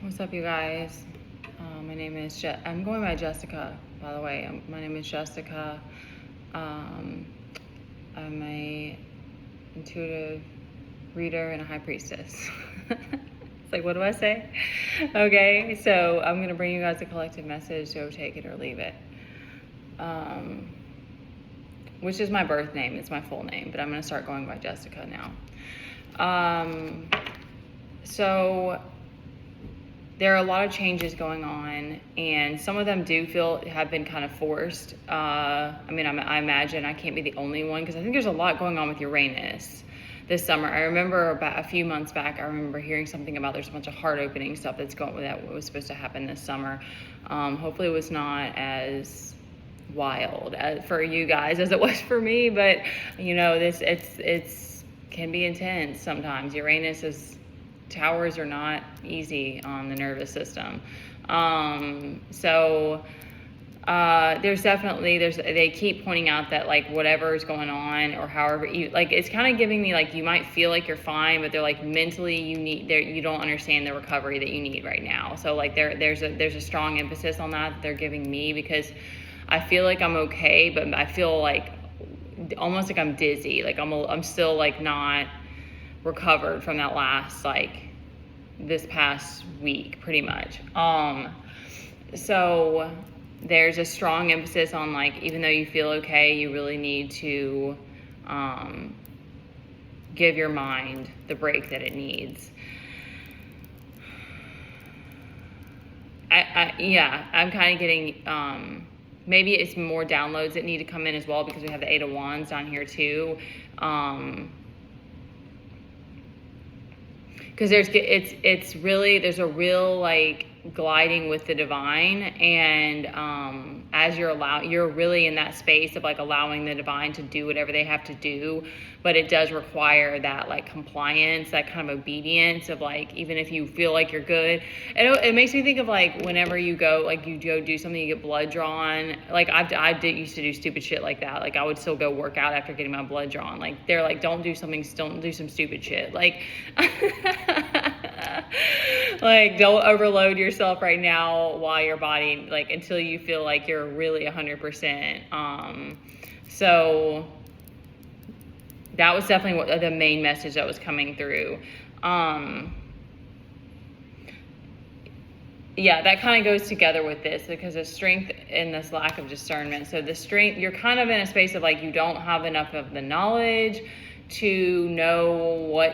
What's up, you guys? My name is I'm going by Jessica, by the way. My name is Jessica. I'm a intuitive reader and a high priestess. It's like, what do I say? Okay, so I'm going to bring you guys a collective message, so take it or leave it. Which is my birth name. It's my full name, but I'm going to start going by Jessica now. So there are a lot of changes going on, and some of them have been kind of forced. I imagine I can't be the only one, because I think there's a lot going on with Uranus this summer. I remember about a few months back, I remember hearing something about there's a bunch of heart opening stuff that was supposed to happen this summer. Hopefully it was not as wild for you guys as it was for me, but it's can be intense sometimes. Towers are not easy on the nervous system. They keep pointing out that, like, whatever is going on, or however it's kind of giving me, like, you might feel like you're fine, but they're like, mentally you don't understand the recovery that you need right now. So like there's a strong emphasis on that they're giving me, because I feel like I'm okay, but I feel like almost like I'm dizzy. Like I'm still like not recovered from that this past week, pretty much. So there's a strong emphasis on, like, even though you feel okay, you really need to give your mind the break that it needs. I'm kind of getting, maybe it's more downloads that need to come in as well, because we have the 8 of Wands down here too. Because there's a real, like, gliding with the divine, and as you're really in that space of, like, allowing the divine to do whatever they have to do, but it does require that, like, compliance, that kind of obedience of, like, even if you feel like you're good. It makes me think of, like, whenever you go do something, you get blood drawn. Like, I used to do stupid shit like that. Like, I would still go work out after getting my blood drawn. Like, they're like, don't do some stupid shit. Like, like, don't overload yourself right now while your body, like, until you feel like you're really 100%. So that was definitely the main message that was coming through. That kind of goes together with this, because of strength and this lack of discernment. So the strength, you're kind of in a space of, like, you don't have enough of the knowledge to know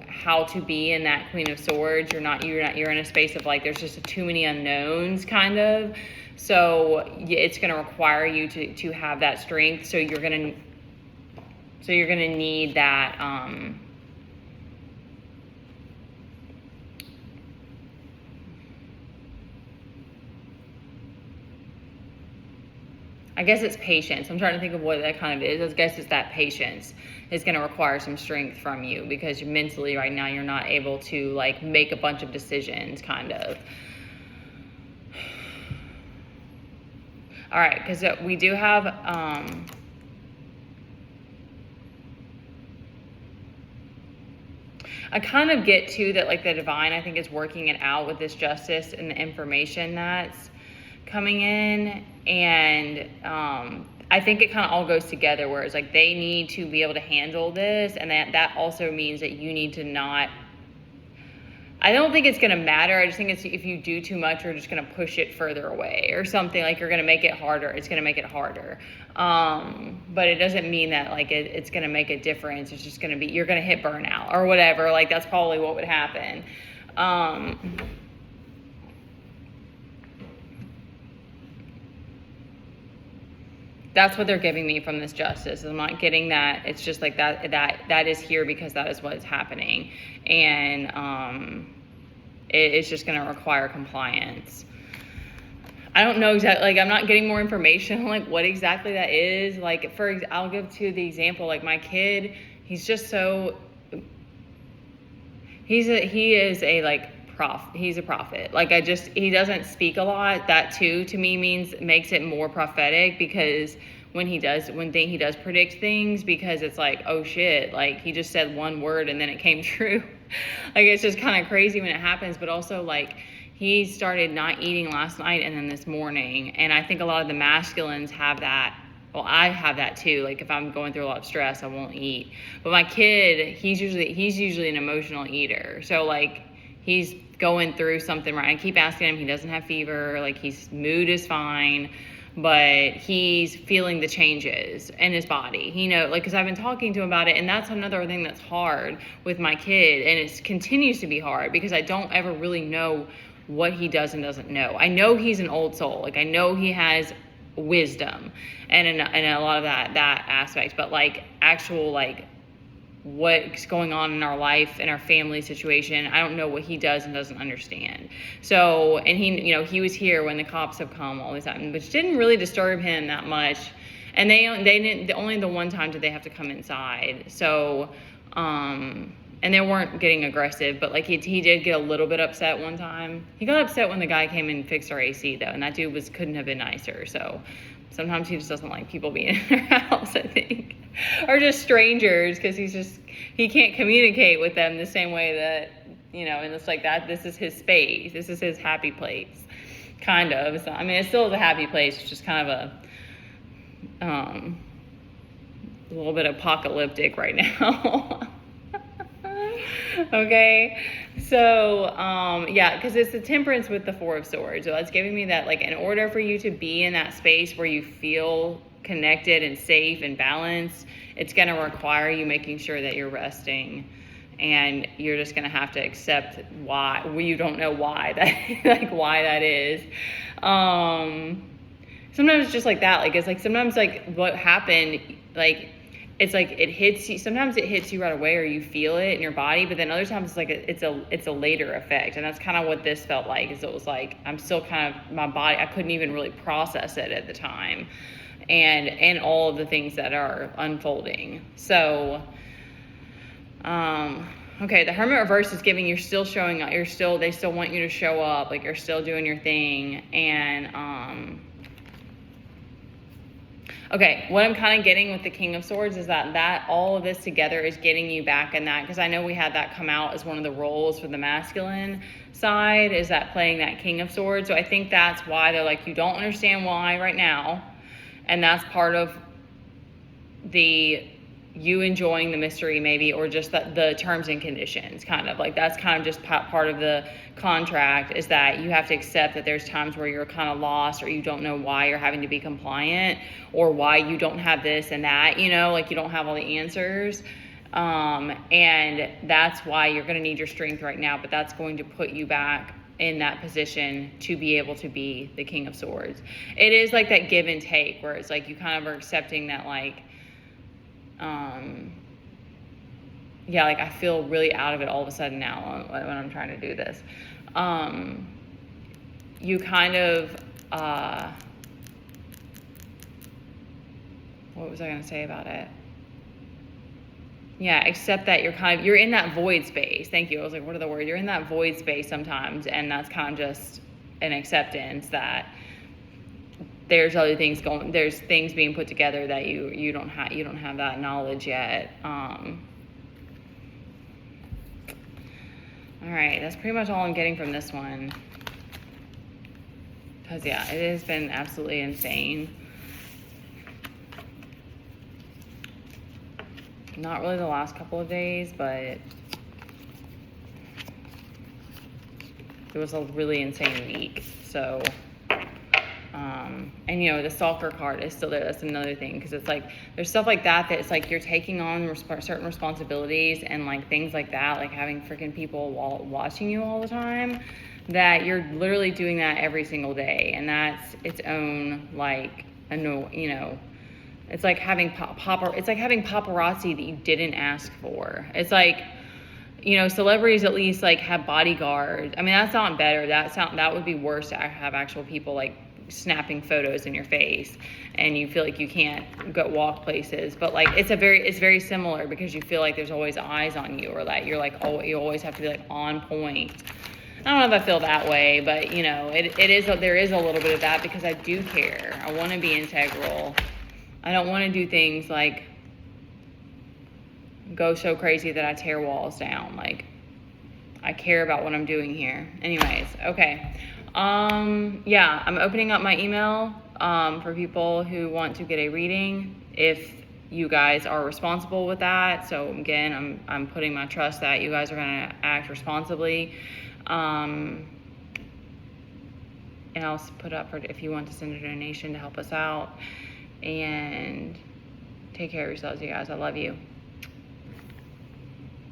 how to be in that Queen of Swords. You're in a space of, like, there's just too many unknowns, kind of. So it's going to require you to have that strength. So you're going to need that, I guess it's patience. I'm trying to think of what that kind of is. I guess it's that patience is going to require some strength from you, because mentally right now you're not able to, like, make a bunch of decisions, kind of. All right, because we do have I kind of get to that, like, the divine, I think, is working it out with this justice and the information that's coming in, and I think it kind of all goes together, where it's like they need to be able to handle this, and that also means that you need to not. I don't think it's going to matter. I just think if you do too much, you're just going to push it further away or something. Like, you're going to make it harder. It's going to make it harder. But it doesn't mean that, like, it's going to make a difference. It's just going to be, you're going to hit burnout or whatever. Like, that's probably what would happen. That's what they're giving me from this justice. I'm not getting that. It's just like that is here because that is what is happening. And it's just going to require compliance. I don't know exactly, like, I'm not getting more information on, like, what exactly that is. Like, I'll give to the example, like, my kid, he's just so, he is a prophet. Like, he doesn't speak a lot. That too, to me, makes it more prophetic, because when he does predict things, because it's like, oh shit, like, he just said one word and then it came true. Like, it's just kind of crazy when it happens, but also like he started not eating last night and then this morning. And I think a lot of the masculines have that. Well, I have that too. Like if I'm going through a lot of stress, I won't eat. But my kid, he's usually an emotional eater. So like he's going through something, right? I keep asking him, he doesn't have fever, like his mood is fine, but he's feeling the changes in his body. Like, because I've been talking to him about it, and that's another thing that's hard with my kid, and it continues to be hard because I don't ever really know what he does and doesn't know. I know he's an old soul. Like, I know he has wisdom and a lot of that aspect, but like actual like what's going on in our life, in our family situation, I don't know what he does and doesn't understand. So, and he was here when the cops have come all the time, which didn't really disturb him that much. And they didn't, only the one time did they have to come inside. So, and they weren't getting aggressive, but like he did get a little bit upset one time. He got upset when the guy came and fixed our AC though, and that dude couldn't have been nicer. So sometimes he just doesn't like people being in their house, I think, or just strangers, because he can't communicate with them the same way that, and it's like that. This is his space. This is his happy place, kind of. So, I mean, it still is a happy place. It's just kind of a little bit apocalyptic right now. Okay, so yeah, because it's the temperance with the Four of Swords. So that's giving me that, like, in order for you to be in that space where you feel connected and safe and balanced, it's going to require you making sure that you're resting, and you're just going to have to accept why. Well, you don't know why that, like, why that is. Sometimes it's just like that. Like, it's like sometimes like what happened, like, it's like it hits you. Sometimes it hits you right away, or you feel it in your body. But then other times it's like it's a later effect, and that's kind of what this felt like. Is it was like I'm still kind of, my body, I couldn't even really process it at the time, and all of the things that are unfolding. So, okay, the Hermit reverse is giving you're still showing up. They still want you to show up. Like you're still doing your thing, and okay, what I'm kind of getting with the King of Swords is that all of this together is getting you back in that, because I know we had that come out as one of the roles for the masculine side, is that playing that King of Swords. So I think that's why they're like, you don't understand why right now, and that's part of you enjoying the mystery maybe, or just the terms and conditions, kind of like that's kind of just part of the contract, is that you have to accept that there's times where you're kind of lost, or you don't know why you're having to be compliant, or why you don't have this and that, like you don't have all the answers, and that's why you're going to need your strength right now, but that's going to put you back in that position to be able to be the King of Swords. It is like that give and take, where it's like you kind of are accepting that, like, yeah, like I feel really out of it all of a sudden now when I'm trying to do this. You kind of, what was I going to say about it? Yeah, except that you're in that void space. Thank you. I was like, what are the words? You're in that void space sometimes, and that's kind of just an acceptance that there's other things there's things being put together that you don't have that knowledge yet. All right, that's pretty much all I'm getting from this one. Because yeah, it has been absolutely insane. Not really the last couple of days, but it was a really insane week. So, and the stalker card is still there. That's another thing, because it's like there's stuff like that it's like you're taking on certain responsibilities and like things like that, like having freaking people watching you all the time, that you're literally doing that every single day, and that's its own like it's like having paparazzi that you didn't ask for. It's like, celebrities at least like have bodyguards. I mean, that's not better. That would be worse to have actual people like snapping photos in your face, and you feel like you can't go walk places. But like it's very similar, because you feel like there's always eyes on you, or that you're like, oh, you always have to be like on point. I don't know if I feel that way, but there is a little bit of that, because I do care. I want to be integral. I don't want to do things like go so crazy that I tear walls down. Like, I care about what I'm doing here. Anyways, okay. Yeah, I'm opening up my email for people who want to get a reading. If you guys are responsible with that, so again, I'm putting my trust that you guys are gonna act responsibly. And I'll put up for if you want to send a donation to help us out. And take care of yourselves, you guys. I love you.